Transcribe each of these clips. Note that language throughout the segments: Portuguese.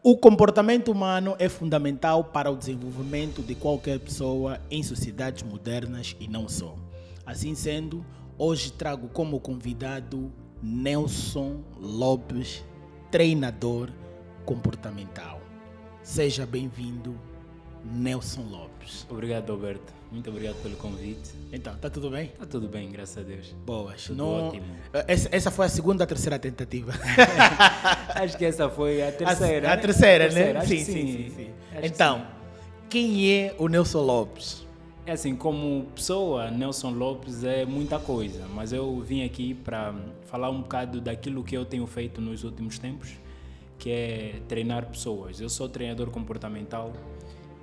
O comportamento humano é fundamental para o desenvolvimento de qualquer pessoa em sociedades modernas e não só. Assim sendo, hoje trago como convidado Nelson Lopes, treinador comportamental. Seja bem-vindo, Nelson Lopes. Obrigado, Alberto. Muito obrigado pelo convite. Então, está tudo bem? Está tudo bem, graças a Deus. Boas. Tudo ótimo. Essa foi a segunda ou a terceira tentativa? Acho que essa foi a terceira. A terceira, né? Acho Sim, que sim. Acho que Então, sim. quem é o Nelson Lopes? É assim, como pessoa, Nelson Lopes é muita coisa, mas eu vim aqui para falar um bocado daquilo que eu tenho feito nos últimos tempos, que é treinar pessoas. Eu sou treinador comportamental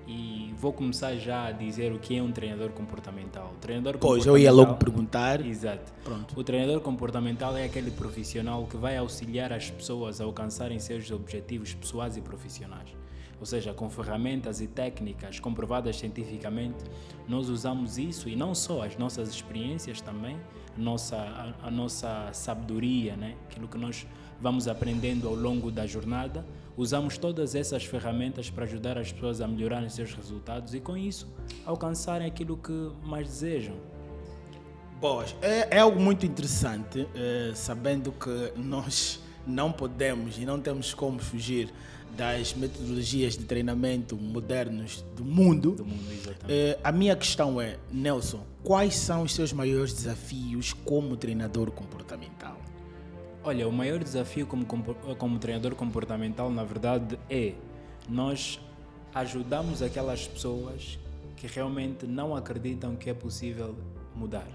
e vou começar já a dizer o que é um treinador comportamental. Pois, eu ia logo perguntar. Exato. Pronto. O treinador comportamental é aquele profissional que vai auxiliar as pessoas a alcançarem seus objetivos pessoais e profissionais. Ou seja, com ferramentas e técnicas comprovadas cientificamente, nós usamos isso e não só as nossas experiências também, a nossa sabedoria, né? Aquilo que nós vamos aprendendo ao longo da jornada, usamos todas essas ferramentas para ajudar as pessoas a melhorarem seus resultados e com isso alcançarem aquilo que mais desejam. Boas. É algo muito interessante, sabendo que nós não podemos e não temos como fugir das metodologias de treinamento modernos do mundo. Exatamente. A minha questão é, Nelson, quais são os seus maiores desafios como treinador comportamental? Olha, o maior desafio como treinador comportamental, na verdade, é nós ajudamos aquelas pessoas que realmente não acreditam que é possível mudar.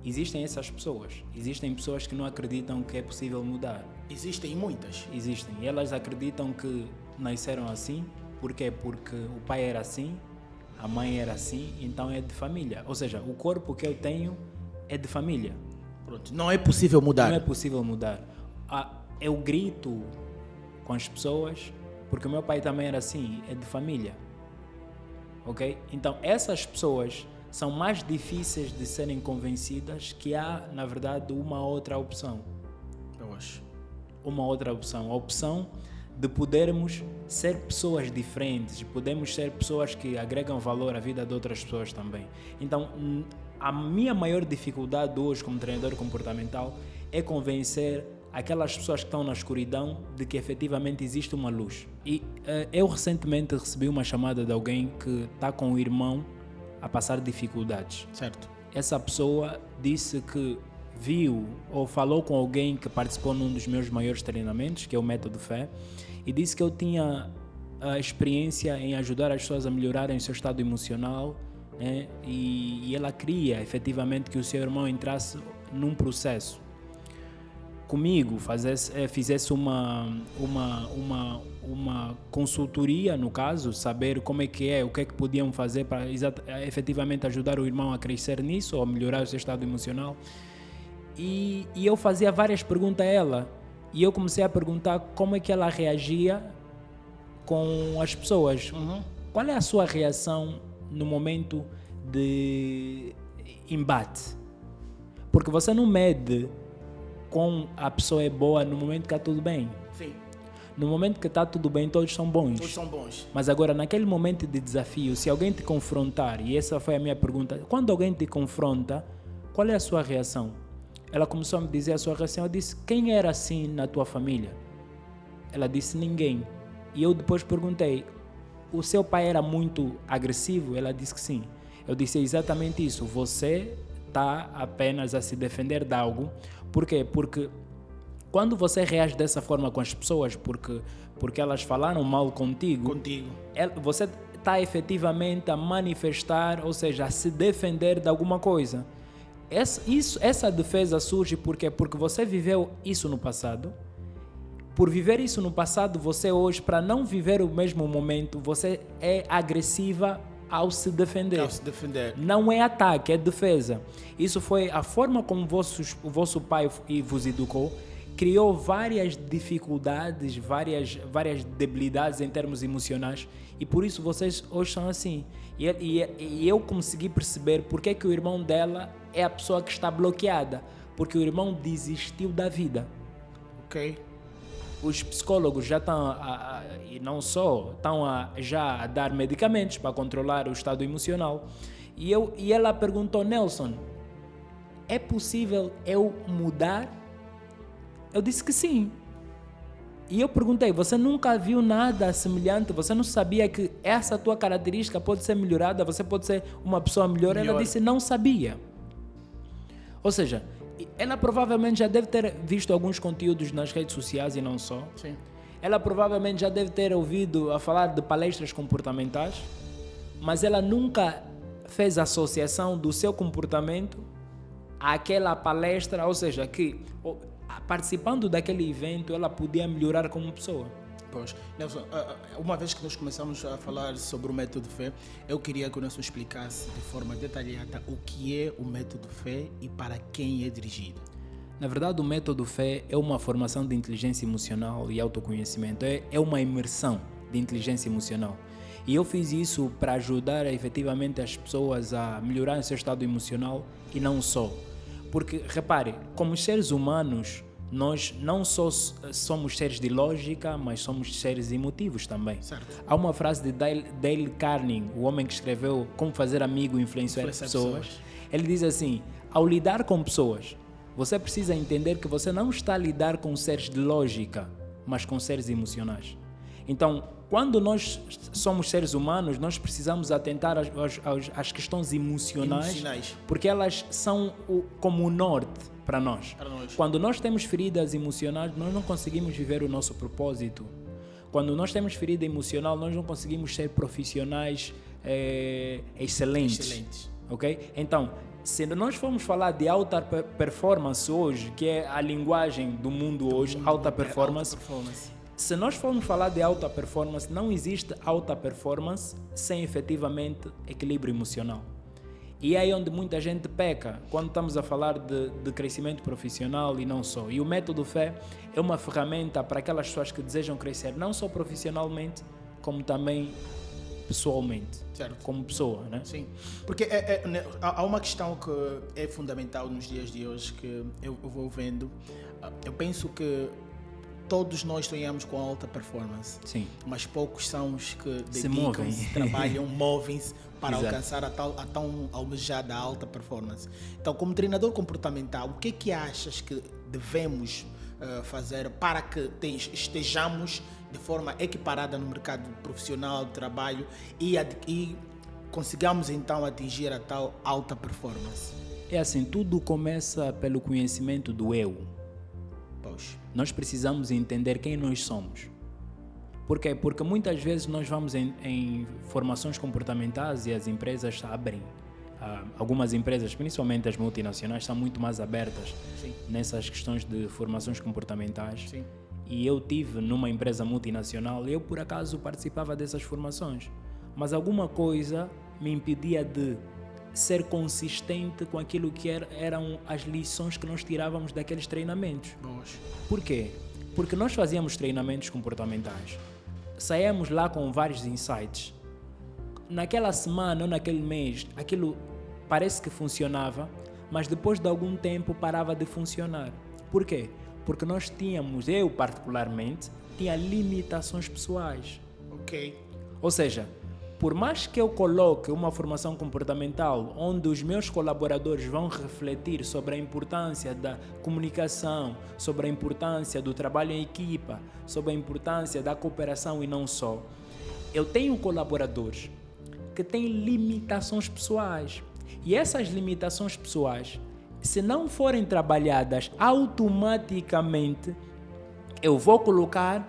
Existem essas pessoas. Existem pessoas que não acreditam que é possível mudar. Existem muitas. Existem. E elas acreditam que nasceram assim. Por quê? Porque o pai era assim, a mãe era assim, então é de família. Ou seja, o corpo que eu tenho é de família. Pronto. Não é possível mudar. Não é possível mudar. Eu grito com as pessoas porque o meu pai também era assim, é de família. Ok? Então, essas pessoas são mais difíceis de serem convencidas que há, na verdade, uma outra opção. Eu acho. Uma outra opção. A opção de podermos ser pessoas diferentes, podemos ser pessoas que agregam valor à vida de outras pessoas também. Então, a minha maior dificuldade hoje como treinador comportamental é convencer aquelas pessoas que estão na escuridão de que efetivamente existe uma luz. E eu recentemente recebi uma chamada de alguém que está com o irmão a passar dificuldades. Certo. Essa pessoa disse que viu ou falou com alguém que participou num dos meus maiores treinamentos, que é o Método Fé, e disse que eu tinha a experiência em ajudar as pessoas a melhorarem o seu estado emocional, né? E ela queria efetivamente que o seu irmão entrasse num processo comigo, fizesse uma consultoria, no caso, saber como é, o que é que podiam fazer para efetivamente ajudar o irmão a crescer nisso ou a melhorar o seu estado emocional. E eu fazia várias perguntas a ela e eu comecei a perguntar como é que ela reagia com as pessoas. Qual é a sua reação no momento de embate? Porque você não mede com a pessoa é boa no momento que está tudo bem. Sim. No momento que está tudo bem, todos são bons. Todos são bons. Mas agora, naquele momento de desafio, se alguém te confrontar, e essa foi a minha pergunta, quando alguém te confronta, qual é a sua reação? Ela começou a me dizer a sua reação. Eu disse, quem era assim na tua família? Ela disse, ninguém. E eu depois perguntei, o seu pai era muito agressivo? Ela disse que sim. Eu disse exatamente isso, você está apenas a se defender de algo. Por quê? Porque quando você reage dessa forma com as pessoas, porque elas falaram mal contigo, você está efetivamente a manifestar, ou seja, a se defender de alguma coisa. Essa defesa surge porque você viveu isso no passado. Por viver isso no passado, você hoje, para não viver o mesmo momento, você é agressiva ao se defender. Não é ataque, é defesa. Isso foi a forma como o vosso pai vos educou, criou várias dificuldades, várias debilidades em termos emocionais e por isso vocês hoje são assim. E eu consegui perceber porque é que o irmão dela é a pessoa que está bloqueada, porque o irmão desistiu da vida. Ok. os psicólogos já estão, e não só, estão já a dar medicamentos para controlar o estado emocional. E ela perguntou, Nelson, é possível eu mudar? Eu disse que sim. E eu perguntei, você nunca viu nada semelhante? Você não sabia que essa tua característica pode ser melhorada? Você pode ser uma pessoa melhor? Ela disse, não sabia. Ou seja, ela provavelmente já deve ter visto alguns conteúdos nas redes sociais e não só. Sim. Ela provavelmente já deve ter ouvido a falar de palestras comportamentais, mas ela nunca fez associação do seu comportamento àquela palestra, ou seja, que participando daquele evento ela podia melhorar como pessoa. Pois, Nelson, uma vez que nós começamos a falar sobre o método FÉ, eu queria que o Nelson explicasse de forma detalhada o que é o método FÉ e para quem é dirigido. Na verdade, o método FÉ é uma formação de inteligência emocional e autoconhecimento, é uma imersão de inteligência emocional. E eu fiz isso para ajudar efetivamente as pessoas a melhorar o seu estado emocional e não só. Porque, repare, como seres humanos, nós não só somos seres de lógica, mas somos seres emotivos também. Certo. Há uma frase de Dale Carnegie, o homem que escreveu Como Fazer Amigo e Influenciar Pessoas. Ele diz assim, ao lidar com pessoas, você precisa entender que você não está a lidar com seres de lógica, mas com seres emocionais. Então, quando nós somos seres humanos, nós precisamos atentar às questões emocionais, porque elas são como o norte para nós. Quando nós temos feridas emocionais, nós não conseguimos viver o nosso propósito. Quando nós temos ferida emocional, nós não conseguimos ser profissionais excelentes. Okay? Então, se nós formos falar de alta performance hoje, que é a linguagem do mundo hoje, alta performance. Se nós formos falar de alta performance, não existe alta performance sem efetivamente equilíbrio emocional. E é aí onde muita gente peca, quando estamos a falar de crescimento profissional e não só. E o método FÉ é uma ferramenta para aquelas pessoas que desejam crescer, não só profissionalmente, como também pessoalmente, certo, como pessoa, né? Sim, porque há uma questão que é fundamental nos dias de hoje que eu vou vendo. Eu penso que todos nós sonhamos com alta performance. Sim. Mas poucos são os que se dedicam-se, trabalham, movem-se para Exato. alcançar a tão almejada alta performance. Então, como treinador comportamental, o que é que achas que devemos fazer para que estejamos de forma equiparada no mercado profissional de trabalho e consigamos então atingir a tal alta performance? É assim, tudo começa pelo conhecimento do eu. Pois. Nós precisamos entender quem nós somos. Por quê? Porque muitas vezes nós vamos em formações comportamentais e as empresas abrem. Algumas empresas, principalmente as multinacionais, são muito mais abertas. Sim. Nessas questões de formações comportamentais. Sim. E eu tive numa empresa multinacional e eu, por acaso, participava dessas formações. Mas alguma coisa me impedia de ser consistente com aquilo que eram as lições que nós tirávamos daqueles treinamentos. Boas. Por quê? Porque nós fazíamos treinamentos comportamentais, saíamos lá com vários insights. Naquela semana ou naquele mês, aquilo parece que funcionava, mas depois de algum tempo parava de funcionar. Por quê? Porque nós tínhamos, eu particularmente, tinha limitações pessoais. Ok. Ou seja, por mais que eu coloque uma formação comportamental onde os meus colaboradores vão refletir sobre a importância da comunicação, sobre a importância do trabalho em equipa, sobre a importância da cooperação e não só, eu tenho colaboradores que têm limitações pessoais. E essas limitações pessoais, se não forem trabalhadas automaticamente, eu vou colocar,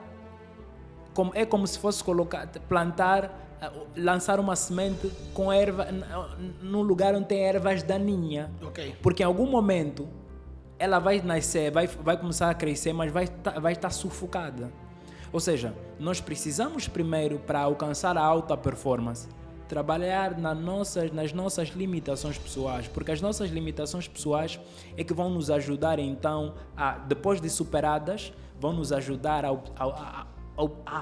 é como se fosse plantar, lançar uma semente com erva num lugar onde tem ervas daninhas. Okay. Porque em algum momento ela vai nascer, vai começar a crescer, mas vai estar sufocada. Ou seja, nós precisamos primeiro, para alcançar a alta performance, trabalhar nas nossas limitações pessoais, porque as nossas limitações pessoais é que vão nos ajudar então, depois de superadas, vão nos ajudar a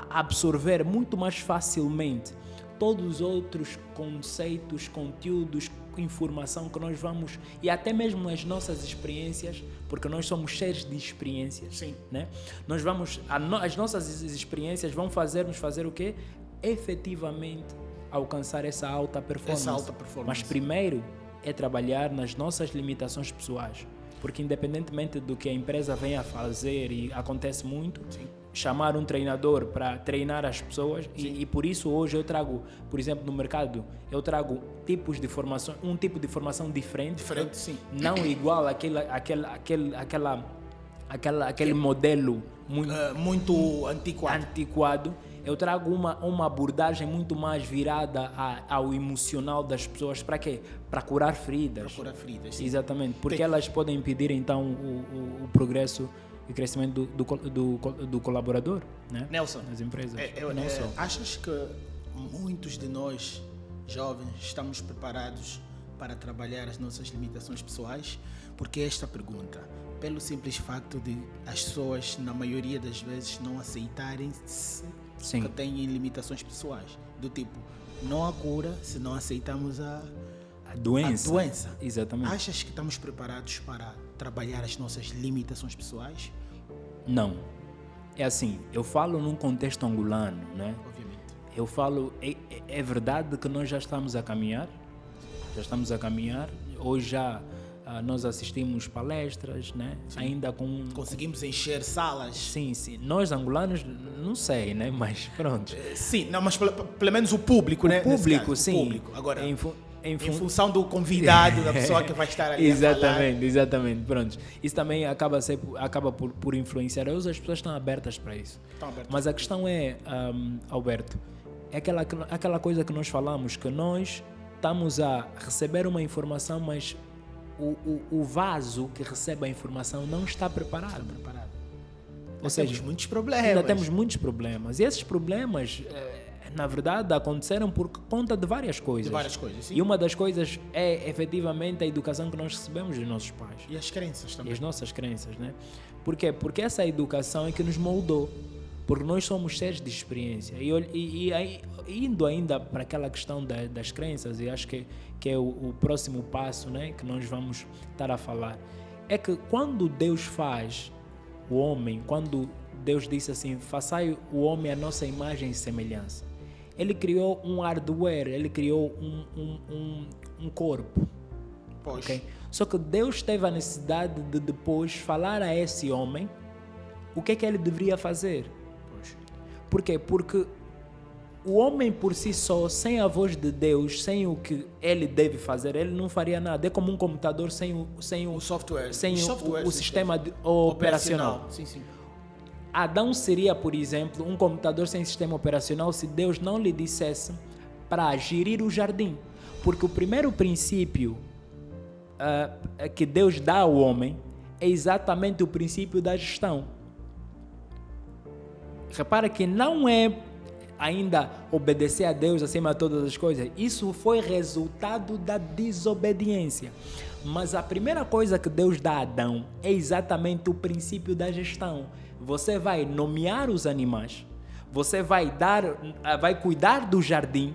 absorver muito mais facilmente todos os outros conceitos, conteúdos, informação que nós vamos, e até mesmo as nossas experiências, porque nós somos seres de experiências. Sim. Né? Nós vamos, as nossas experiências vão nos fazer o quê? Efetivamente alcançar essa alta performance. Mas primeiro é trabalhar nas nossas limitações pessoais, porque independentemente do que a empresa venha a fazer, e acontece muito, Sim. chamar um treinador para treinar as pessoas, e por isso hoje eu trago, por exemplo, no mercado, eu trago tipos de formação, um tipo de formação diferente, sim. não igual aquele modelo muito antiquado. Eu trago uma abordagem muito mais virada ao emocional das pessoas. Para quê? Para curar feridas. Para curar feridas, sim. Exatamente, porque elas podem impedir então o progresso e crescimento do colaborador, né? Nelson, nas empresas. Achas que muitos de nós, jovens, estamos preparados para trabalhar as nossas limitações pessoais? Porque esta pergunta, pelo simples facto de as pessoas, na maioria das vezes, não aceitarem-se que têm limitações pessoais. Do tipo, não há cura se não aceitamos a doença. Exatamente. Achas que estamos preparados para trabalhar as nossas limitações pessoais? Não. É assim, eu falo num contexto angolano, né? Obviamente. Eu falo, é verdade que nós já estamos a caminhar. Hoje já nós assistimos palestras, né? Ainda com... Conseguimos encher salas. Sim. Nós angolanos, não sei, né? Mas pronto. Sim, não, mas pelo menos o público, né? Público, caso, sim. O público. Agora, em função do convidado, da pessoa que vai estar ali Exatamente, pronto. Isso também acaba por influenciar. Hoje as pessoas estão abertas para isso. Mas a questão é, Alberto, é aquela coisa que nós falamos, que nós estamos a receber uma informação, mas o vaso que recebe a informação não está preparado. Ou seja, temos muitos problemas. Ainda temos muitos problemas. E esses problemas, na verdade, aconteceram por conta de várias coisas. Sim. E uma das coisas é, efetivamente, a educação que nós recebemos dos nossos pais. E as crenças também. E as nossas crenças, né? Por quê? Porque essa educação é que nos moldou. Porque nós somos seres de experiência. E indo ainda para aquela questão das crenças, e acho que é o próximo passo, né, que nós vamos estar a falar, é que quando Deus faz o homem, quando Deus disse assim, façai o homem à nossa imagem e semelhança, Ele criou um hardware, Ele criou um corpo. Okay? Só que Deus teve a necessidade de depois falar a esse homem o que é que ele deveria fazer. Por quê? Porque o homem por si só, sem a voz de Deus, sem o que ele deve fazer, ele não faria nada. É como um computador sem o software, sem o sistema operacional. Sim. Adão seria, por exemplo, um computador sem sistema operacional se Deus não lhe dissesse para gerir o jardim. Porque o primeiro princípio que Deus dá ao homem é exatamente o princípio da gestão. Repara que não é ainda obedecer a Deus acima de todas as coisas. Isso foi resultado da desobediência. Mas a primeira coisa que Deus dá a Adão é exatamente o princípio da gestão. Você vai nomear os animais, você vai cuidar do jardim,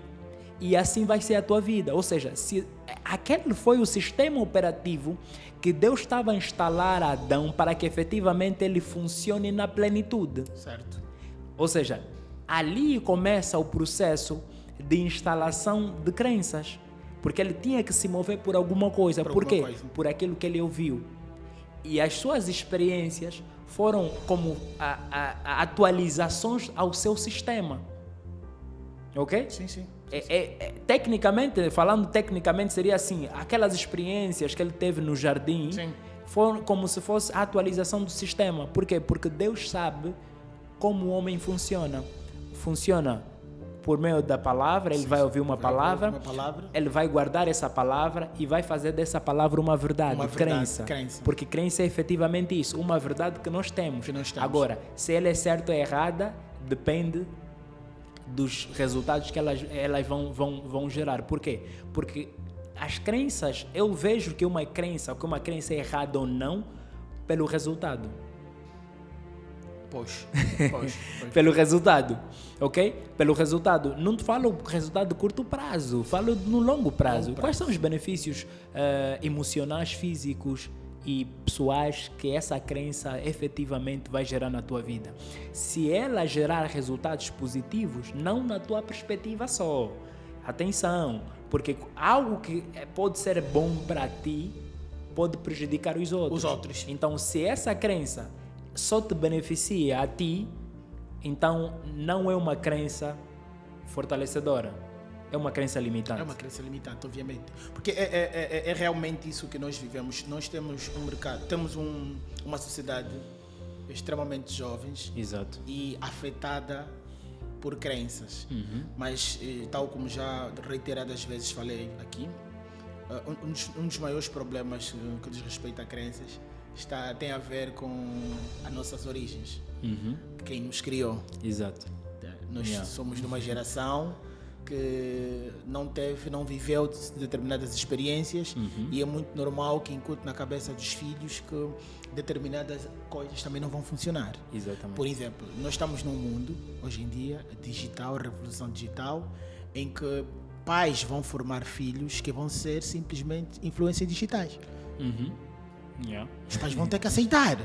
e assim vai ser a tua vida. Ou seja, se aquele foi o sistema operativo que Deus estava a instalar a Adão para que efetivamente ele funcione na plenitude. Certo. Ou seja, ali começa o processo de instalação de crenças. Porque ele tinha que se mover por alguma coisa. Por quê? Por aquilo que ele ouviu. E as suas experiências foram como atualizações ao seu sistema. Ok? Sim. Falando tecnicamente, seria assim: aquelas experiências que ele teve no jardim foram como se fosse a atualização do sistema. Por quê? Porque Deus sabe como o homem funciona. Funciona por meio da palavra, ele vai ouvir uma palavra, ele vai guardar essa palavra e vai fazer dessa palavra uma verdade, crença. Porque crença é efetivamente isso, uma verdade que nós temos. Agora, se ela é certa ou errada, depende dos resultados que elas vão gerar. Por quê? Porque as crenças, eu vejo que uma crença é errada ou não pelo resultado. Pois. Pois. Pelo resultado, ok? Pelo resultado. Não te falo resultado de curto prazo, falo no longo prazo. Quais são os benefícios emocionais, físicos e pessoais que essa crença efetivamente vai gerar na tua vida? Se ela gerar resultados positivos, não na tua perspectiva só. Atenção, porque algo que pode ser bom para ti pode prejudicar os outros. Então, se essa crença só te beneficia a ti, então não é uma crença fortalecedora, é uma crença limitante. É uma crença limitante, obviamente. Porque é realmente isso que nós vivemos. Nós temos um mercado, temos uma sociedade extremamente jovens. Exato. E afetada por crenças. Mas, tal como já reiteradas vezes falei aqui, um dos maiores problemas que diz respeito a crenças tem a ver com as nossas origens. Quem nos criou. Exato. Nós somos de uma geração que não viveu determinadas experiências e é muito normal que incute na cabeça dos filhos que determinadas coisas também não vão funcionar. Exatamente. Por exemplo, nós estamos num mundo, hoje em dia, digital, revolução digital, em que pais vão formar filhos que vão ser simplesmente influências digitais. Os pais vão ter que aceitar.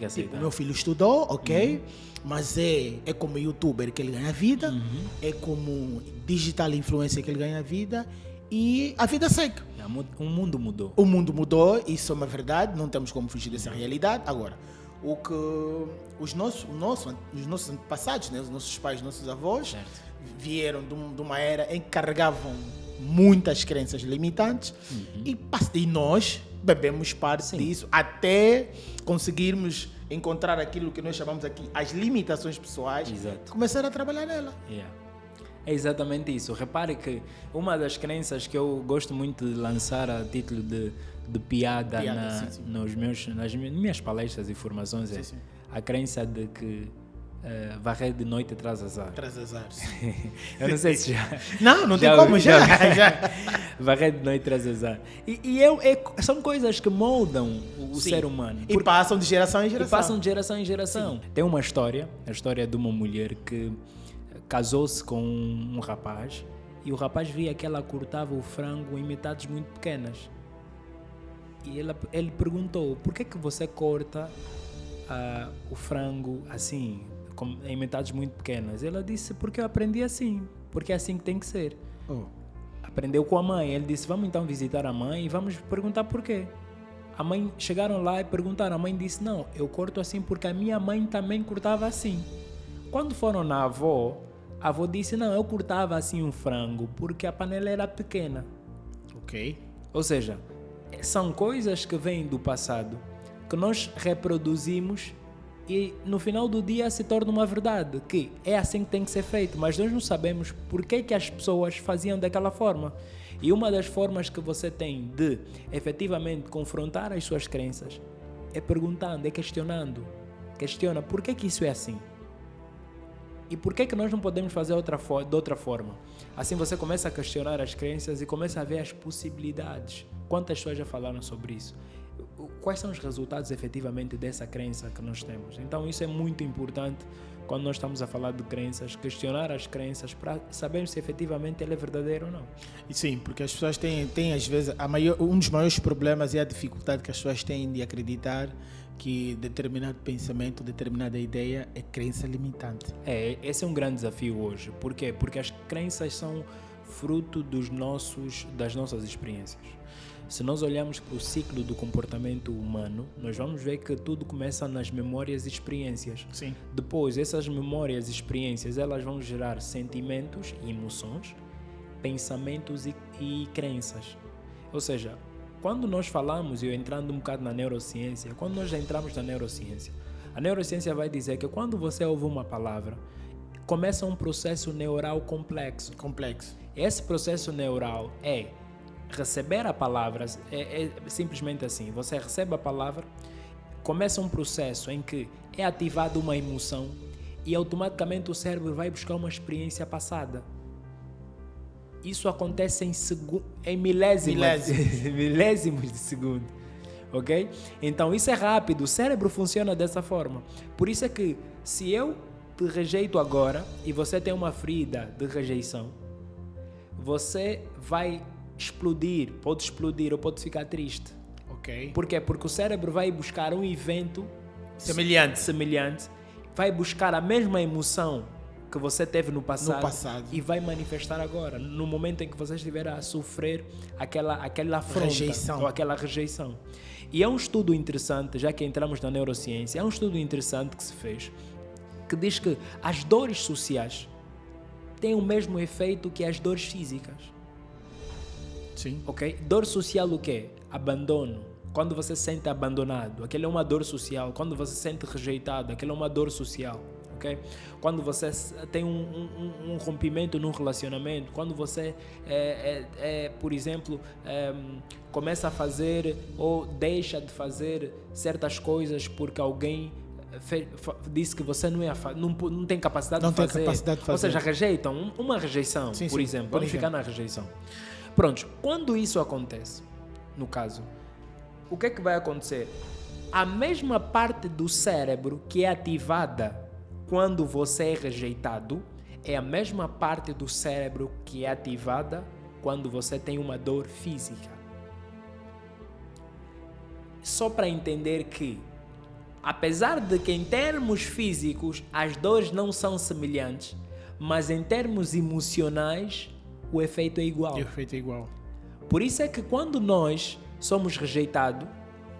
Tipo, meu filho estudou, ok, mas é como youtuber que ele ganha vida, é como digital influencer que ele ganha vida e a vida segue. O mundo mudou. O mundo mudou, isso é uma verdade, não temos como fugir dessa realidade. Agora, o que os nossos antepassados, né, os nossos pais, os nossos avós, vieram de uma era em que carregavam muitas crenças limitantes e nós bebemos parte disso até conseguirmos encontrar aquilo que nós chamamos aqui as limitações pessoais. Exato. Começar a trabalhar nela. É exatamente isso. Repare que uma das crenças que eu gosto muito de lançar a título de piada, nas minhas palestras e formações é a crença de que varrer de noite traz azar. Traz azar. Eu não sei se já... Não tem como já. Varrer de noite traz azar. São coisas que moldam o ser humano. E passam de geração em geração. E passam de geração em geração. Tem uma história, a história de uma mulher que casou-se com um rapaz e o rapaz via que ela cortava o frango em metades muito pequenas. E ele perguntou, por que você corta o frango assim, em metades muito pequenas? Ela disse, porque eu aprendi assim, porque é assim que tem que ser. Aprendeu com a mãe. Ele disse, vamos então visitar a mãe e vamos perguntar porquê. A mãe, chegaram lá e perguntaram, a mãe disse, não, eu corto assim porque a minha mãe também cortava assim. Quando foram na avó, a avó disse, não, eu cortava assim um frango porque a panela era pequena. Ok. Ou seja, são coisas que vêm do passado, que nós reproduzimos e no final do dia se torna uma verdade, que é assim que tem que ser feito, mas nós não sabemos por que as pessoas faziam daquela forma. E uma das formas que você tem de efetivamente confrontar as suas crenças é perguntando, é questionando. Questiona por que isso é assim. E por que nós não podemos fazer de outra forma? Assim você começa a questionar as crenças e começa a ver as possibilidades. Quantas pessoas já falaram sobre isso? Quais são os resultados efetivamente dessa crença que nós temos? Então isso é muito importante quando nós estamos a falar de crenças, questionar as crenças para sabermos se efetivamente ela é verdadeira ou não. E sim, porque as pessoas têm às vezes, um dos maiores problemas é a dificuldade que as pessoas têm de acreditar que determinado pensamento, determinada ideia é crença limitante. Esse é um grande desafio hoje. Por quê? Porque as crenças são fruto das nossas experiências. Se nós olharmos para o ciclo do comportamento humano, nós vamos ver que tudo começa nas memórias e experiências. Sim. Depois, essas memórias e experiências, elas vão gerar sentimentos e emoções, pensamentos e crenças. Ou seja, quando nós falamos, eu entrando um bocado na neurociência, quando nós entramos na neurociência, a neurociência vai dizer que quando você ouve uma palavra, começa um processo neural complexo. Esse processo neural é receber a palavra, é simplesmente assim, você recebe a palavra, começa um processo em que é ativada uma emoção e automaticamente o cérebro vai buscar uma experiência passada. Isso acontece em milésimos de segundo. Ok? Então isso é rápido, o cérebro funciona dessa forma. Por isso é que se eu te rejeito agora e você tem uma ferida de rejeição, você vai explodir ou pode ficar triste. Ok. Por quê? Porque o cérebro vai buscar um evento Semelhante. vai buscar a mesma emoção que você teve no passado, e vai manifestar agora, no momento em que você estiver a sofrer aquela afronta ou aquela rejeição. E é um estudo interessante, já que entramos na neurociência, é um estudo interessante que se fez, que diz que as dores sociais têm o mesmo efeito que as dores físicas. Sim. Ok? Dor social o quê? Abandono. Quando você se sente abandonado, aquela é uma dor social. Quando você se sente rejeitado, aquela é uma dor social. Okay? Quando você tem um rompimento num relacionamento, quando você, por exemplo, começa a fazer ou deixa de fazer certas coisas porque alguém disse que você não tem capacidade de fazer. Ou seja, rejeitam, uma rejeição, sim, por exemplo. Vamos ficar na rejeição. Pronto, quando isso acontece, no caso, o que é que vai acontecer? A mesma parte do cérebro que é ativada quando você é rejeitado é a mesma parte do cérebro que é ativada quando você tem uma dor física. Só para entender que, apesar de que em termos físicos as dores não são semelhantes, mas em termos emocionais o efeito é igual. O efeito é igual. Por isso é que quando nós somos rejeitados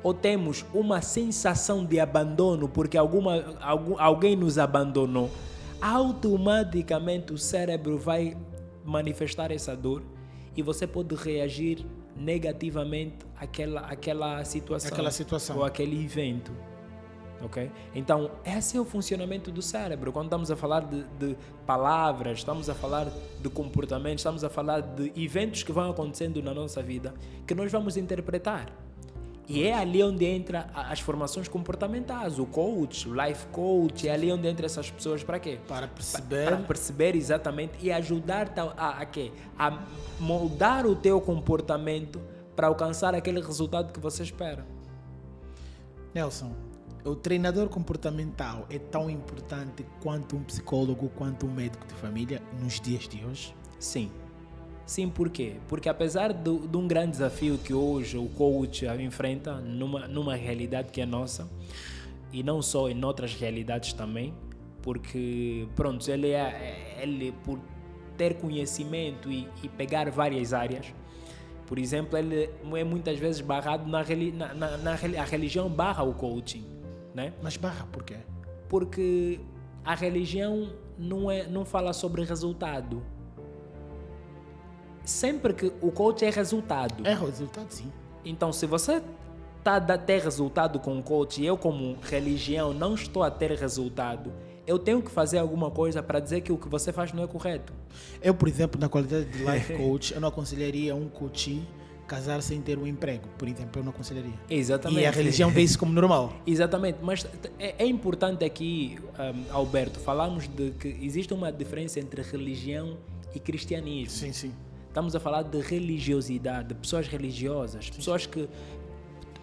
ou temos uma sensação de abandono porque alguém nos abandonou, automaticamente o cérebro vai manifestar essa dor e você pode reagir negativamente àquela situação ou aquele evento. Okay? Então, esse é o funcionamento do cérebro. Quando estamos a falar de palavras, estamos a falar de comportamentos, estamos a falar de eventos que vão acontecendo na nossa vida que nós vamos interpretar. E é ali onde entra as formações comportamentais, o coach, o life coach, é ali onde entra essas pessoas para quê? Para perceber. Para perceber exatamente e ajudar-te a moldar o teu comportamento para alcançar aquele resultado que você espera. Nelson, o treinador comportamental é tão importante quanto um psicólogo, quanto um médico de família nos dias de hoje? Sim. Sim, por quê? Porque apesar de um grande desafio que hoje o coach enfrenta numa realidade que é nossa, e não só em outras realidades também, porque, pronto, ele por ter conhecimento e pegar várias áreas, por exemplo, ele é muitas vezes barrado a religião barra o coaching, né? Mas barra por quê? Porque a religião não fala sobre resultado. Sempre que o coach é resultado. É resultado, sim. Então, se você está a ter resultado com o coach e eu, como religião, não estou a ter resultado, eu tenho que fazer alguma coisa para dizer que o que você faz não é correto. Eu, por exemplo, na qualidade de life coach, eu não aconselharia um coach casar sem ter um emprego. Por exemplo, eu não aconselharia. Exatamente. E a religião vê isso como normal. Exatamente. Mas é importante aqui, Alberto, falarmos de que existe uma diferença entre religião e cristianismo. Sim, sim. Estamos a falar de religiosidade, de pessoas religiosas, pessoas que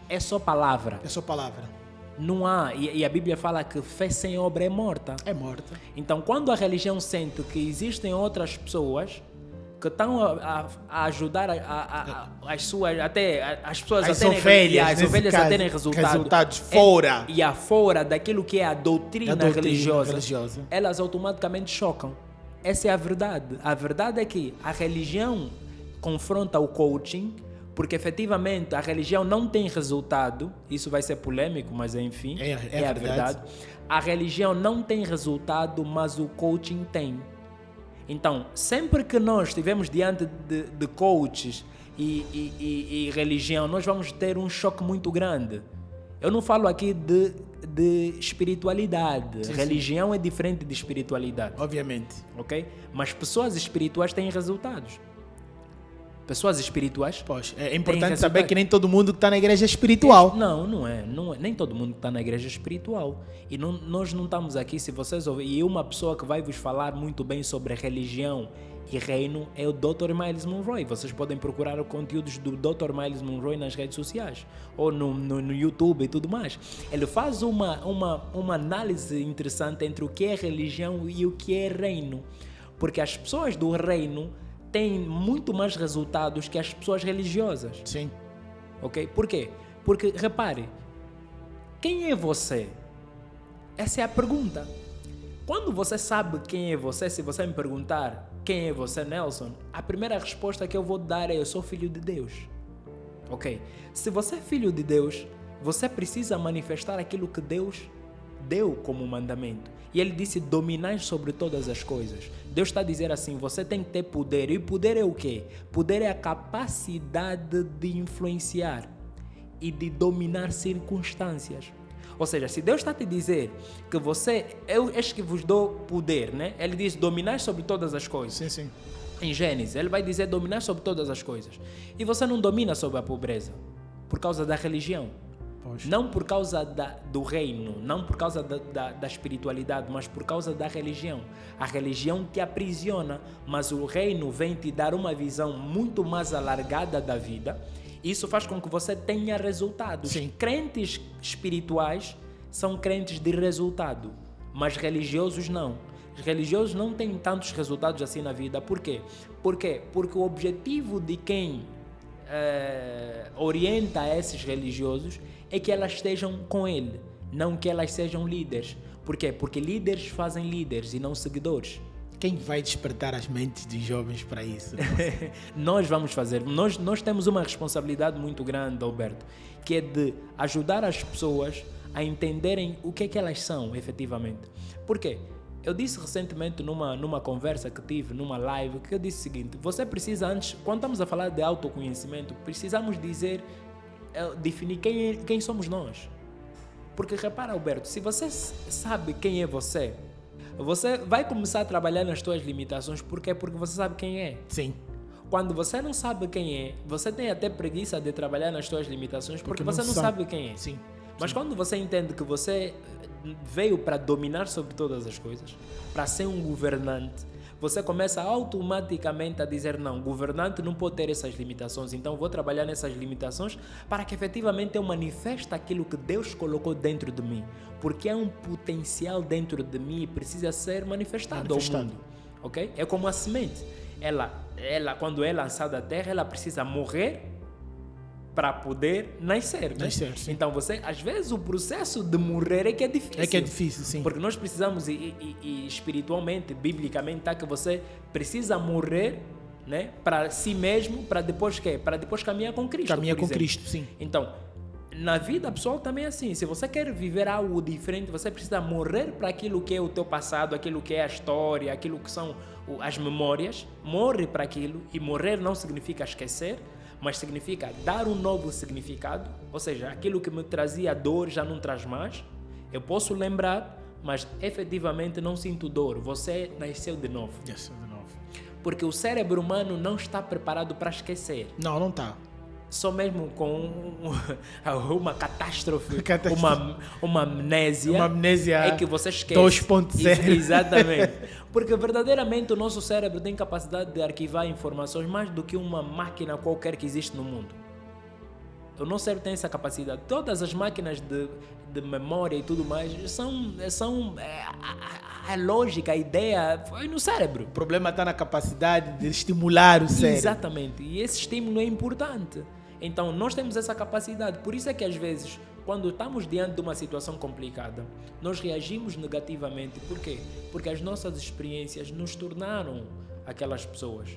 é só palavra. É só palavra. Não há, e a Bíblia fala que fé sem obra é morta. É morta. Então, quando a religião sente que existem outras pessoas que estão a ajudar as suas, até as pessoas as a terem ovelhas a terem resultados fora. Fora daquilo que é a doutrina religiosa, elas automaticamente chocam. Essa é a verdade. A verdade é que a religião confronta o coaching porque efetivamente a religião não tem resultado. Isso vai ser polêmico, mas enfim, é a verdade. A religião não tem resultado, mas o coaching tem. Então, sempre que nós estivermos diante de coaches e religião, nós vamos ter um choque muito grande. Eu não falo aqui de espiritualidade. Sim, religião é diferente de espiritualidade. Obviamente. Ok? Mas pessoas espirituais têm resultados. Pessoas espirituais. Poxa, é importante saber que nem todo mundo que está na igreja é espiritual. Não é. Nem todo mundo que está na igreja é espiritual. E nós não estamos aqui, se vocês ouvirem, e uma pessoa que vai vos falar muito bem sobre religião E reino é o Dr. Miles Monroe. Vocês podem procurar os conteúdos do Dr. Miles Monroe nas redes sociais ou no YouTube e tudo mais. Ele faz uma análise interessante entre o que é religião e o que é reino. Porque as pessoas do reino têm muito mais resultados que as pessoas religiosas. Sim. Ok? Por quê? Porque, repare, quem é você? Essa é a pergunta. Quando você sabe quem é você, se você me perguntar quem é você, Nelson, a primeira resposta que eu vou dar é: eu sou filho de Deus. Ok? Se você é filho de Deus, você precisa manifestar aquilo que Deus deu como mandamento. E ele disse: dominai sobre todas as coisas. Deus está a dizer assim: você tem que ter poder. E poder é o quê? Poder é a capacidade de influenciar e de dominar circunstâncias. Ou seja, se Deus está a te dizer que eu és que vos dou poder, né? Ele diz: dominai sobre todas as coisas. Sim, sim. Em Gênesis, ele vai dizer: dominar sobre todas as coisas. E você não domina sobre a pobreza por causa da religião. Poxa. Não por causa do reino, não por causa da espiritualidade, mas por causa da religião. A religião te aprisiona, mas o reino vem te dar uma visão muito mais alargada da vida. Isso faz com que você tenha resultados. Sim. Crentes espirituais são crentes de resultado, mas religiosos não. Os religiosos não têm tantos resultados assim na vida. Por quê? Porque o objetivo de quem orienta esses religiosos é que elas estejam com ele, não que elas sejam líderes. Por quê? Porque líderes fazem líderes e não seguidores. Quem vai despertar as mentes dos jovens para isso? Nós vamos fazer. Nós temos uma responsabilidade muito grande, Alberto, que é de ajudar as pessoas a entenderem o que é que elas são, efetivamente. Por quê? Eu disse recentemente numa conversa que tive, numa live, que eu disse o seguinte: você precisa antes, quando estamos a falar de autoconhecimento, precisamos definir quem somos nós. Porque repara, Alberto, se você sabe quem é você vai começar a trabalhar nas suas limitações. Por quê? Porque você sabe quem é. Sim. Quando você não sabe quem é, você tem até preguiça de trabalhar nas suas limitações porque você não sabe quem é. Sim. Mas quando você entende que você veio para dominar sobre todas as coisas, para ser um governante, você começa automaticamente a dizer: não, governante não pode ter essas limitações, então vou trabalhar nessas limitações para que efetivamente eu manifeste aquilo que Deus colocou dentro de mim, porque há um potencial dentro de mim e precisa ser manifestado ao mundo. Ok? É como a semente. Ela, quando é lançada à terra, ela precisa morrer para poder nascer. Né? Nascer, sim. Então às vezes o processo de morrer é que é difícil. É que é difícil, sim. Porque nós precisamos, e espiritualmente, biblicamente, que você precisa morrer, né, para si mesmo, para depois quê? Para depois caminhar com Cristo. Caminhar com Cristo, sim. Então, na vida pessoal também é assim. Se você quer viver algo diferente, você precisa morrer para aquilo que é o teu passado, aquilo que é a história, aquilo que são as memórias. Morre para aquilo. E morrer não significa esquecer, mas significa dar um novo significado. Ou seja, aquilo que me trazia dor já não traz mais. Eu posso lembrar, mas efetivamente não sinto dor. Você nasceu de novo. Nasceu de novo. Porque o cérebro humano não está preparado para esquecer. Não está. Só mesmo com uma catástrofe, uma amnésia. Uma amnésia é que você esquece. 2.0. Exatamente. Porque verdadeiramente o nosso cérebro tem capacidade de arquivar informações mais do que uma máquina qualquer que existe no mundo. O nosso cérebro tem essa capacidade. Todas as máquinas de memória e tudo mais são a lógica, a ideia foi no cérebro. O problema está na capacidade de estimular o cérebro. Exatamente. E esse estímulo é importante. Então, nós temos essa capacidade. Por isso é que, às vezes, quando estamos diante de uma situação complicada, nós reagimos negativamente. Por quê? Porque as nossas experiências nos tornaram aquelas pessoas.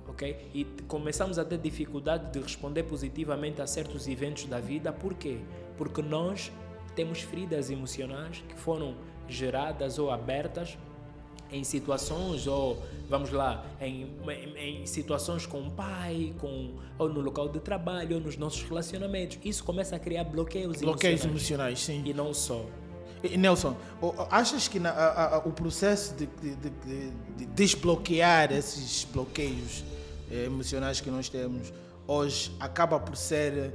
Okay? E começamos a ter dificuldade de responder positivamente a certos eventos da vida. Por quê? Porque nós temos feridas emocionais que foram geradas ou abertas em situações, ou vamos lá, em situações com o pai, ou no local de trabalho, ou nos nossos relacionamentos. Isso começa a criar bloqueios emocionais, sim. E não só. E, Nelson, achas que o processo de desbloquear esses bloqueios emocionais que nós temos hoje acaba por ser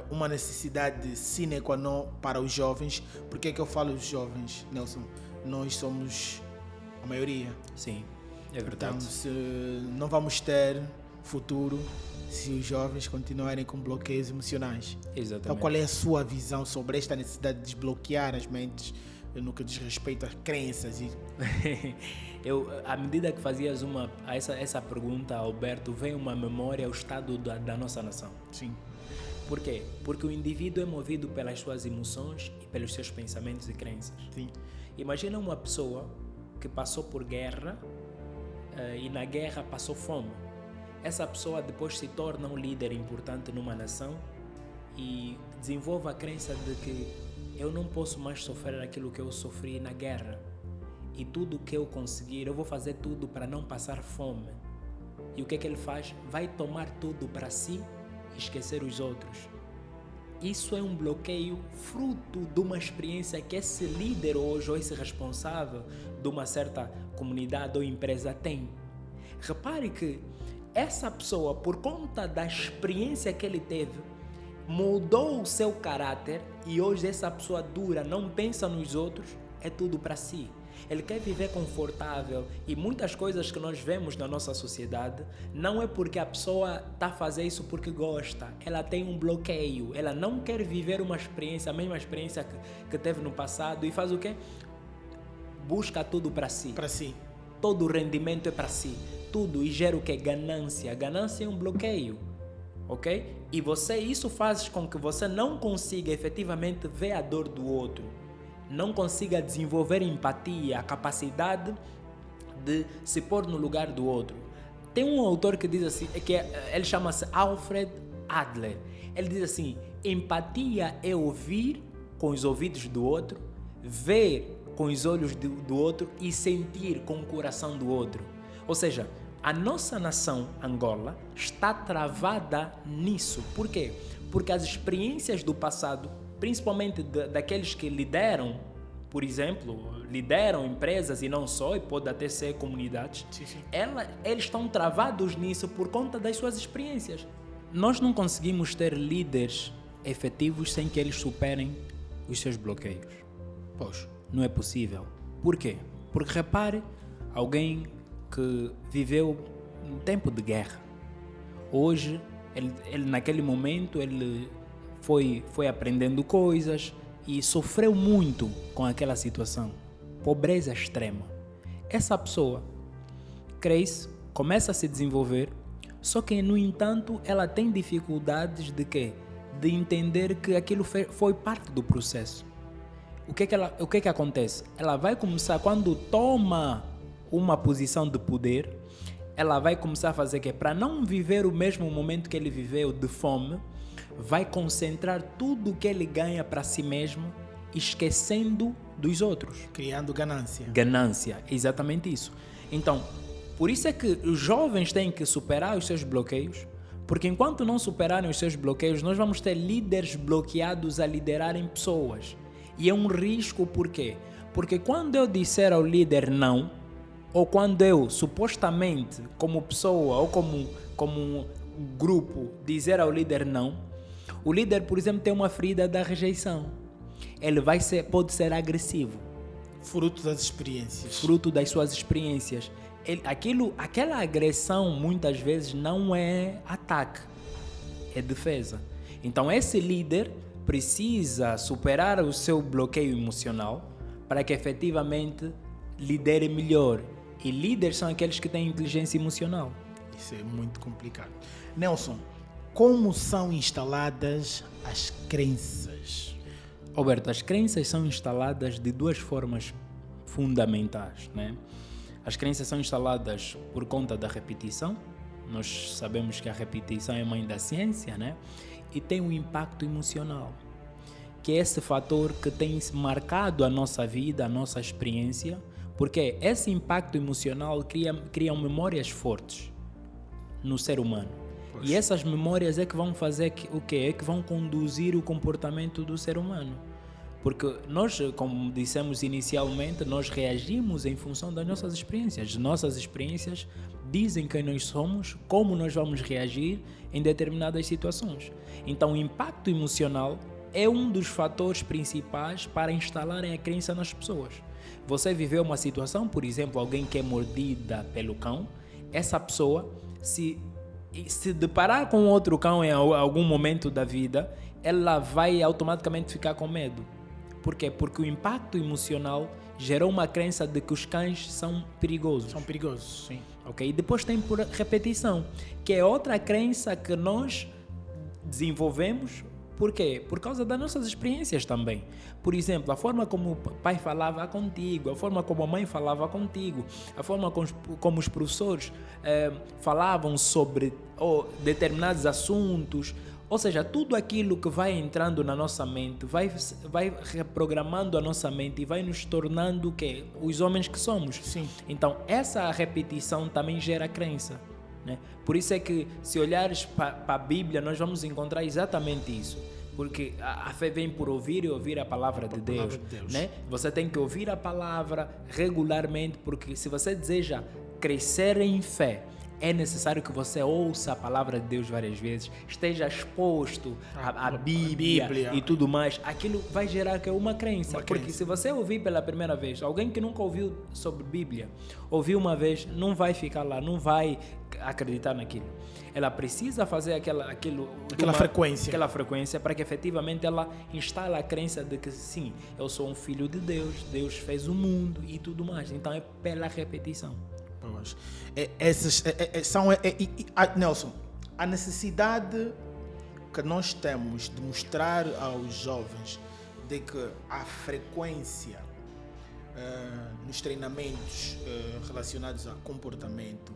uma necessidade sine qua non para os jovens? Por que é que eu falo os jovens, Nelson? Nós somos a maioria. Sim. É verdade. Então, se não vamos ter futuro se os jovens continuarem com bloqueios emocionais. Exatamente. Então, qual é a sua visão sobre esta necessidade de desbloquear as mentes no que diz respeito às crenças? À medida que fazias essa pergunta, Alberto, vem uma memória ao estado da nossa nação. Sim. Por quê? Porque o indivíduo é movido pelas suas emoções e pelos seus pensamentos e crenças. Sim. Imagina uma pessoa que passou por guerra e na guerra passou fome. Essa pessoa depois se torna um líder importante numa nação e desenvolve a crença de que eu não posso mais sofrer aquilo que eu sofri na guerra. E tudo que eu conseguir, eu vou fazer tudo para não passar fome. E o que é que ele faz? Vai tomar tudo para si e esquecer os outros. Isso é um bloqueio fruto de uma experiência que esse líder hoje, ou esse responsável de uma certa comunidade ou empresa tem. Repare que essa pessoa, por conta da experiência que ele teve, mudou o seu caráter e hoje essa pessoa dura, não pensa nos outros, é tudo para si. Ele quer viver confortável e muitas coisas que nós vemos na nossa sociedade não é porque a pessoa está a fazer isso porque gosta. Ela tem um bloqueio, ela não quer viver uma experiência, a mesma experiência que teve no passado e faz o quê? Busca tudo para si. Para si. Todo o rendimento é para si. Tudo e gera o quê? Ganância. Ganância é um bloqueio. Ok? E isso faz com que você não consiga efetivamente ver a dor do outro. Não consiga desenvolver empatia, a capacidade de se pôr no lugar do outro. Tem um autor que diz assim, ele chama-se Alfred Adler. Ele diz assim: empatia é ouvir com os ouvidos do outro, ver com os olhos do outro e sentir com o coração do outro. Ou seja, a nossa nação, Angola, está travada nisso. Por quê? Porque as experiências do passado, principalmente daqueles que lideram, por exemplo, lideram empresas e não só, e pode até ser comunidades, Sim. eles estão travados nisso por conta das suas experiências. Nós não conseguimos ter líderes efetivos sem que eles superem os seus bloqueios. Pois. Não é possível. Por quê? Porque repare, alguém que viveu um tempo de guerra, hoje, ele naquele momento, ele foi aprendendo coisas e sofreu muito com aquela situação. Pobreza extrema. Essa pessoa cresce, começa a se desenvolver, só que, no entanto, ela tem dificuldades de quê? De entender que aquilo foi parte do processo. O que que acontece? Ela vai começar, quando toma uma posição de poder, ela vai começar a fazer o quê? Para não viver o mesmo momento que ele viveu de fome, vai concentrar tudo o que ele ganha para si mesmo, esquecendo dos outros. Criando ganância. Ganância, exatamente isso. Então, por isso é que os jovens têm que superar os seus bloqueios, porque enquanto não superarem os seus bloqueios, nós vamos ter líderes bloqueados a liderarem pessoas. E é um risco, por quê? Porque quando eu disser ao líder não, ou quando eu, supostamente, como pessoa ou como grupo, dizer ao líder não, o líder, por exemplo, tem uma ferida da rejeição. Ele pode ser agressivo. Fruto das experiências. Fruto das suas experiências. Aquela agressão, muitas vezes, não é ataque, é defesa. Então, esse líder precisa superar o seu bloqueio emocional para que efetivamente lidere melhor. E líderes são aqueles que têm inteligência emocional. Isso é muito complicado. Nelson, como são instaladas as crenças? Alberto, as crenças são instaladas de duas formas fundamentais, né? As crenças são instaladas por conta da repetição. Nós sabemos que a repetição é mãe da ciência, né? E tem um impacto emocional, que é esse fator que tem marcado a nossa vida, a nossa experiência, porque esse impacto emocional cria memórias fortes no ser humano. Poxa. E essas memórias é que vão fazer o quê? É que vão conduzir o comportamento do ser humano. Porque nós, como dissemos inicialmente, nós reagimos em função das nossas experiências. As nossas experiências dizem quem nós somos, como nós vamos reagir em determinadas situações. Então, o impacto emocional é um dos fatores principais para instalarem a crença nas pessoas. Você viveu uma situação, por exemplo, alguém que é mordida pelo cão, essa pessoa, se deparar com outro cão em algum momento da vida, ela vai automaticamente ficar com medo. Por quê? Porque o impacto emocional gerou uma crença de que os cães são perigosos. São perigosos, sim. Ok? E depois tem por repetição, que é outra crença que nós desenvolvemos. Por quê? Por causa das nossas experiências também. Por exemplo, a forma como o pai falava contigo, a forma como a mãe falava contigo, a forma como os professores falavam sobre determinados assuntos. Ou seja, tudo aquilo que vai entrando na nossa mente, vai reprogramando a nossa mente e vai nos tornando o quê? Os homens que somos. Sim. Então, essa repetição também gera crença. Né? Por isso é que, se olhares para a Bíblia, nós vamos encontrar exatamente isso. Porque a fé vem por ouvir e ouvir a palavra de Deus. Né? Você tem que ouvir a palavra regularmente, porque se você deseja crescer em fé, é necessário que você ouça a palavra de Deus várias vezes, esteja exposto à Bíblia e tudo mais. Aquilo vai gerar uma crença. Porque se você ouvir pela primeira vez, alguém que nunca ouviu sobre Bíblia, ouviu uma vez, não vai ficar lá, não vai acreditar naquilo. Ela precisa fazer aquela frequência para que efetivamente ela instale a crença de que sim, eu sou um filho de Deus, Deus fez o mundo e tudo mais. Então é pela repetição. Nelson, a necessidade que nós temos de mostrar aos jovens de que a frequência nos treinamentos relacionados a comportamento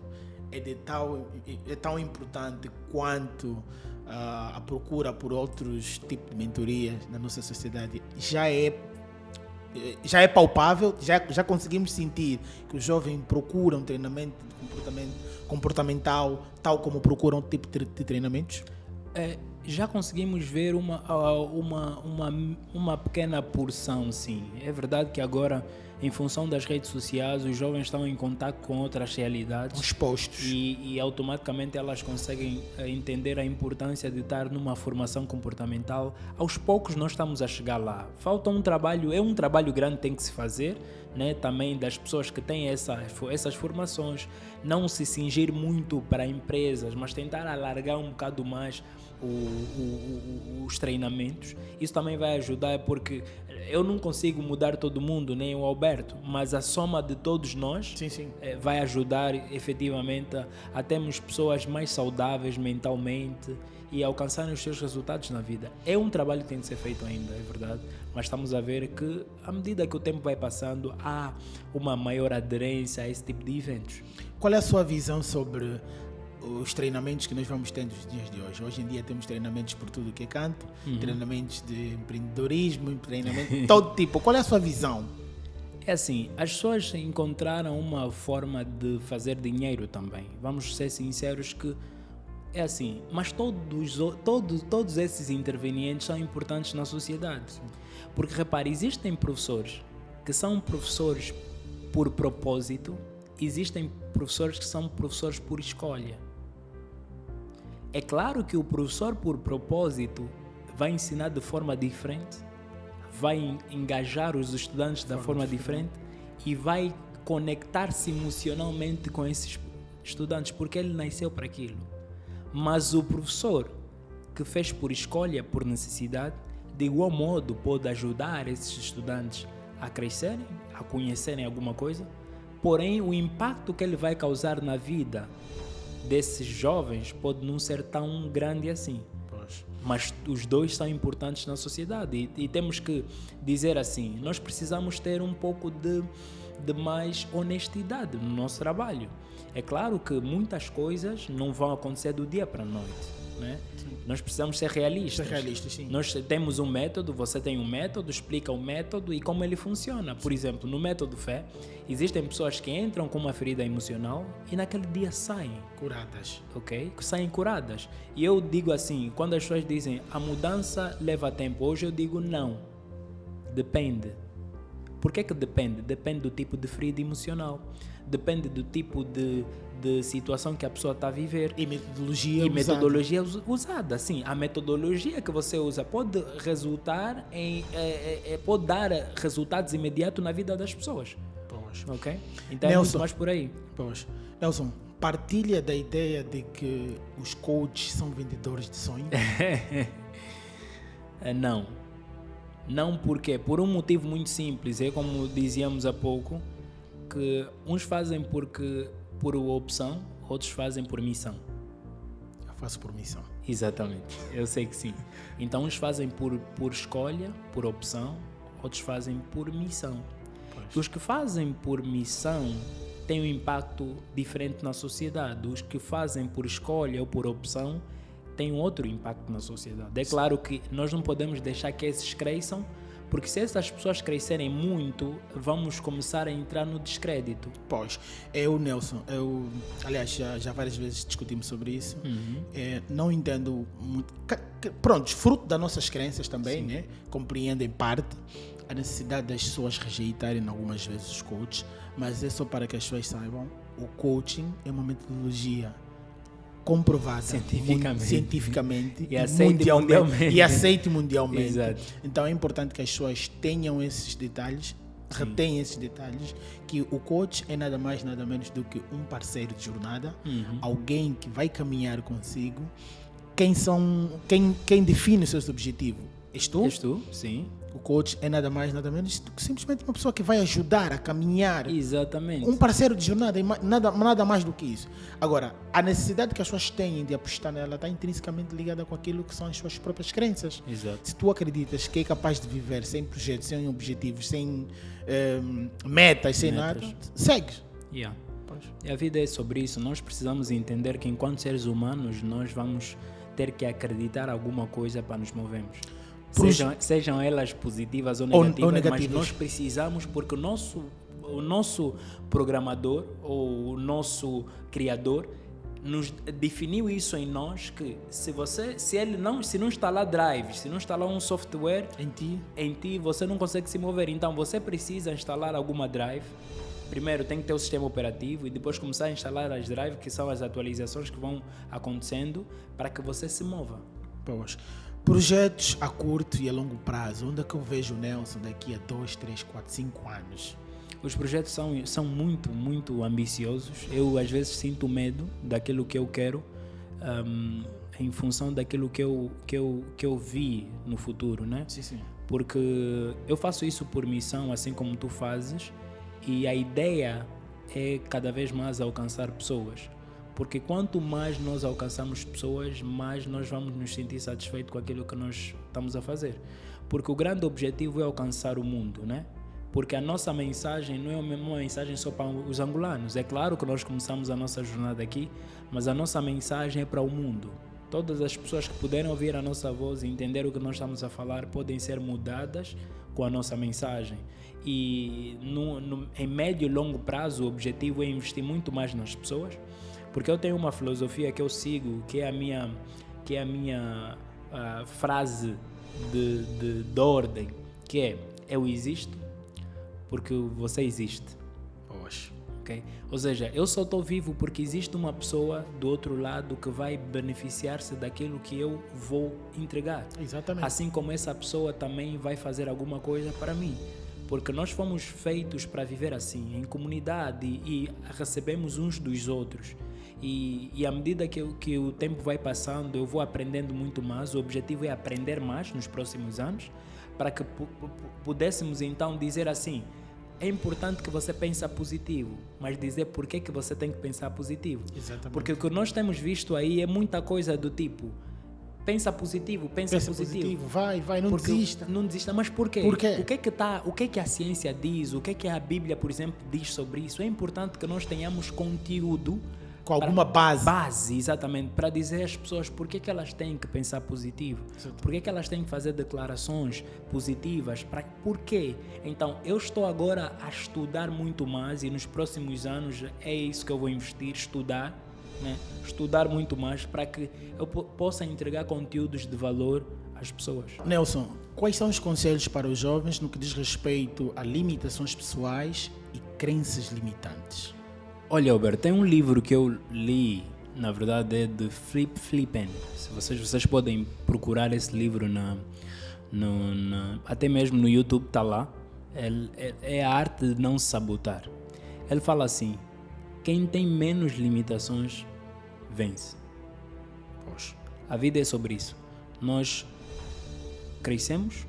é tão importante quanto a procura por outros tipos de mentorias na nossa sociedade já é palpável, já conseguimos sentir que os jovens procuram treinamento de comportamental, tal como procuram outro tipo de treinamentos? Já conseguimos ver uma pequena porção, sim. É verdade que agora, em função das redes sociais, os jovens estão em contato com outras realidades. Expostos. E automaticamente elas conseguem entender a importância de estar numa formação comportamental. Aos poucos nós estamos a chegar lá. Falta um trabalho grande que tem que se fazer, né? Também das pessoas que têm essas formações. Não se cingir muito para empresas, mas tentar alargar um bocado mais os treinamentos. Isso também vai ajudar, porque eu não consigo mudar todo mundo, nem o Alberto, mas a soma de todos nós vai ajudar efetivamente a termos pessoas mais saudáveis mentalmente e alcançarem os seus resultados na vida. É um trabalho que tem que ser feito ainda, é verdade, mas estamos a ver que, à medida que o tempo vai passando, há uma maior aderência a esse tipo de eventos. Qual é a sua visão sobre os treinamentos que nós vamos ter nos dias de hoje? Hoje em dia temos treinamentos por tudo que é canto, treinamentos de empreendedorismo, treinamento de todo tipo. Qual é a sua visão? É assim, as pessoas encontraram uma forma de fazer dinheiro também. Vamos ser sinceros que é assim, mas todos esses intervenientes são importantes na sociedade. Porque, repare, existem professores que são professores por propósito, existem professores que são professores por escolha. É claro que o professor por propósito vai ensinar de forma diferente, vai engajar os estudantes da forma diferente e vai conectar-se emocionalmente com esses estudantes, porque ele nasceu para aquilo. Mas o professor que fez por escolha, por necessidade, de igual modo pode ajudar esses estudantes a crescerem, a conhecerem alguma coisa, porém o impacto que ele vai causar na vida desses jovens pode não ser tão grande assim. Mas os dois são importantes na sociedade e temos que dizer assim, nós precisamos ter um pouco de mais honestidade no nosso trabalho. É claro que muitas coisas não vão acontecer do dia para a noite, né? Nós precisamos ser realistas. Sim. Nós temos um método, você tem um método, explica o método e como ele funciona. Por exemplo, no método fé, existem pessoas que entram com uma ferida emocional e naquele dia saem curadas. Ok? Saem curadas. E eu digo assim, quando as pessoas dizem a mudança leva tempo, hoje eu digo não. Depende. Por que depende? Depende do tipo de ferida emocional, depende do tipo de situação que a pessoa está a viver. E metodologia usada. Sim, a metodologia que você usa pode resultar pode dar resultados imediatos na vida das pessoas. Pois. Ok? Então Nelson, é muito mais por aí. Pois. Nelson, partilha da ideia de que os coaches são vendedores de sonhos? Não, porque por um motivo muito simples, é como dizíamos há pouco, que uns fazem por opção, outros fazem por missão. Eu faço por missão. Exatamente, eu sei que sim. Então uns fazem por escolha, por opção, outros fazem por missão. Pois. Os que fazem por missão têm um impacto diferente na sociedade. Os que fazem por escolha ou por opção têm um outro impacto na sociedade. É claro que nós não podemos deixar que esses cresçam, porque se essas pessoas crescerem muito, vamos começar a entrar no descrédito. Pois, Nelson, aliás, já várias vezes discutimos sobre isso. Não entendo muito. Pronto, fruto das nossas crenças também, né? Compreendo em parte a necessidade das pessoas rejeitarem algumas vezes os coaches, mas é só para que as pessoas saibam, o coaching é uma metodologia comprovada cientificamente e aceite mundialmente. Exato. Então é importante que as pessoas tenham esses detalhes, retenham esses detalhes, que o coach é nada mais, nada menos do que um parceiro de jornada, alguém que vai caminhar consigo. Quem define os seus objetivos? És tu? Sim. O coach é nada mais, nada menos do que simplesmente uma pessoa que vai ajudar a caminhar. Exatamente. Um parceiro de jornada, nada mais do que isso. Agora, a necessidade que as pessoas têm de apostar nela está intrinsecamente ligada com aquilo que são as suas próprias crenças. Exato. Se tu acreditas que é capaz de viver sem projetos, sem objetivos, sem metas, sem nada, segues. Yeah. E a vida é sobre isso. Nós precisamos entender que enquanto seres humanos, nós vamos ter que acreditar alguma coisa para nos movermos. Sejam elas positivas ou negativas, mas nós precisamos, porque o nosso programador ou o nosso criador nos definiu isso em nós, que se não instalar drives, se não instalar um software em ti, você não consegue se mover. Então você precisa instalar alguma drive. Primeiro tem que ter o sistema operativo e depois começar a instalar as drives, que são as atualizações que vão acontecendo para que você se mova. Pois. Projetos a curto e a longo prazo, onde é que eu vejo o Nelson daqui a 2, 3, 4, 5 anos? Os projetos são muito, muito ambiciosos. Eu às vezes sinto medo daquilo que eu quero, em função daquilo que eu vi no futuro, né? Sim. Porque eu faço isso por missão, assim como tu fazes, e a ideia é cada vez mais alcançar pessoas. Porque quanto mais nós alcançamos pessoas, mais nós vamos nos sentir satisfeitos com aquilo que nós estamos a fazer. Porque o grande objetivo é alcançar o mundo, né? Porque a nossa mensagem não é uma mensagem só para os angolanos. É claro que nós começamos a nossa jornada aqui, mas a nossa mensagem é para o mundo. Todas as pessoas que puderem ouvir a nossa voz e entender o que nós estamos a falar podem ser mudadas com a nossa mensagem. E em médio e longo prazo, o objetivo é investir muito mais nas pessoas. Porque eu tenho uma filosofia que eu sigo, que é a minha frase de ordem, que é: eu existo porque você existe. Okay? Ou seja, eu só estou vivo porque existe uma pessoa do outro lado que vai beneficiar-se daquilo que eu vou entregar. Exatamente. Assim como essa pessoa também vai fazer alguma coisa para mim. Porque nós fomos feitos para viver assim, em comunidade, e recebemos uns dos outros. E à medida que o tempo vai passando, eu vou aprendendo muito mais. O objetivo é aprender mais nos próximos anos, para que pudéssemos então dizer assim: é importante que você pense positivo, mas dizer por que você tem que pensar positivo. Exatamente. Porque o que nós temos visto aí é muita coisa do tipo: pensa positivo. Vai, não desista. Não desista, mas por quê? Por quê? O que é que a ciência diz? O que é que a Bíblia, por exemplo, diz sobre isso? É importante que nós tenhamos conteúdo com alguma base. Base, exatamente, para dizer às pessoas por que elas têm que pensar positivo, por que elas têm que fazer declarações positivas, por quê? Então, eu estou agora a estudar muito mais e nos próximos anos é isso que eu vou investir, estudar né? Estudar muito mais para que eu possa entregar conteúdos de valor às pessoas. Nelson, quais são os conselhos para os jovens no que diz respeito a limitações pessoais e crenças limitantes? Olha, Albert, tem um livro que eu li, na verdade é de Flip Flippen. Se vocês podem procurar esse livro até mesmo no YouTube, está lá. É a arte de não se sabotar. Ele fala assim: quem tem menos limitações vence. Poxa. A vida é sobre isso. Nós crescemos,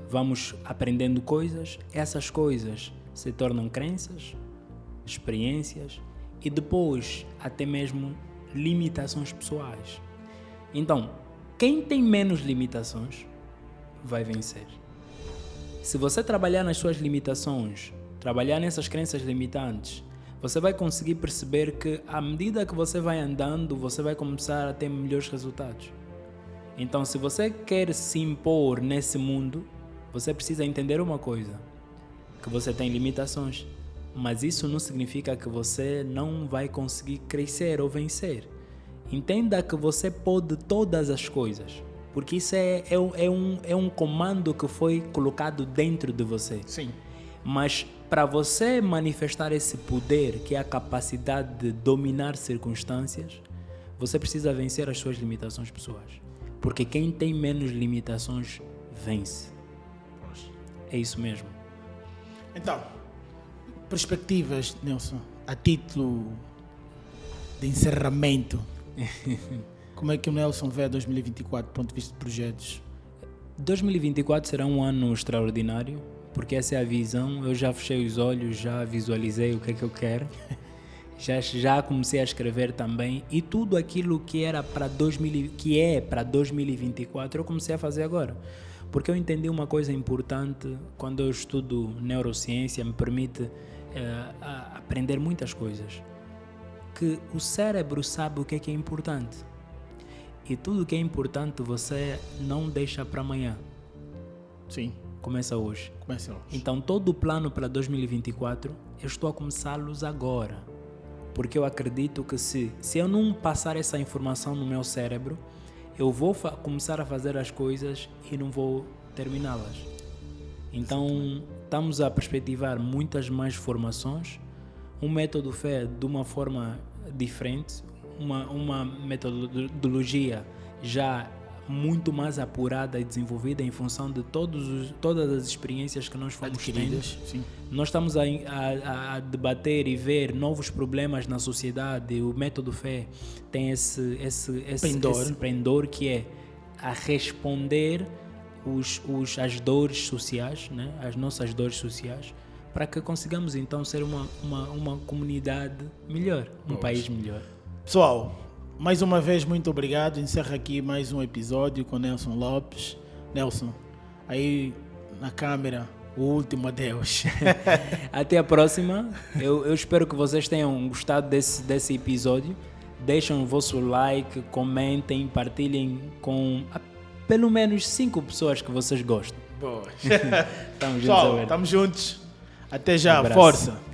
vamos aprendendo coisas, essas coisas se tornam crenças, experiências e depois até mesmo limitações pessoais. Então, quem tem menos limitações vai vencer. Se você trabalhar nas suas limitações, trabalhar nessas crenças limitantes, você vai conseguir perceber que à medida que você vai andando, você vai começar a ter melhores resultados. Então, se você quer se impor nesse mundo, você precisa entender uma coisa, que você tem limitações, mas isso não significa que você não vai conseguir crescer ou vencer. Entenda que você pode todas as coisas, porque isso é um comando que foi colocado dentro de você. Sim. Mas para você manifestar esse poder, que é a capacidade de dominar circunstâncias, você precisa vencer as suas limitações pessoais. Porque quem tem menos limitações vence. É isso mesmo. Então, perspectivas, Nelson, a título de encerramento. Como é que o Nelson vê 2024 do ponto de vista de projetos? 2024 será um ano extraordinário, porque essa é a visão. Eu já fechei os olhos, já visualizei o que é que eu quero. Já comecei a escrever também, e tudo aquilo que é para 2024 eu comecei a fazer agora, porque eu entendi uma coisa importante. Quando eu estudo neurociência, me permite aprender muitas coisas, que o cérebro sabe o que é importante, e tudo que é importante você não deixa para amanhã. Sim. Começa hoje. Então, todo o plano para 2024 eu estou a começá-los agora. Porque eu acredito que se eu não passar essa informação no meu cérebro, eu vou começar a fazer as coisas e não vou terminá-las. Então, estamos a perspectivar muitas mais formações, um método fé de uma forma diferente, uma metodologia já muito mais apurada e desenvolvida em função de todas as experiências que nós fomos tendo. Sim. Nós estamos a debater e ver novos problemas na sociedade. O método fé tem esse pendor que é a responder as dores sociais, né? As nossas dores sociais, para que consigamos então ser uma comunidade melhor, um país melhor. Pessoal, mais uma vez, muito obrigado. Encerra aqui mais um episódio com Nelson Lopes. Nelson, aí na câmera, o último adeus. Até a próxima. Eu espero que vocês tenham gostado desse episódio. Deixem o vosso like, comentem, partilhem com pelo menos 5 pessoas que vocês gostam. Boa. Estamos juntos. Pessoal, estamos juntos. Até já. Um abraço. Força.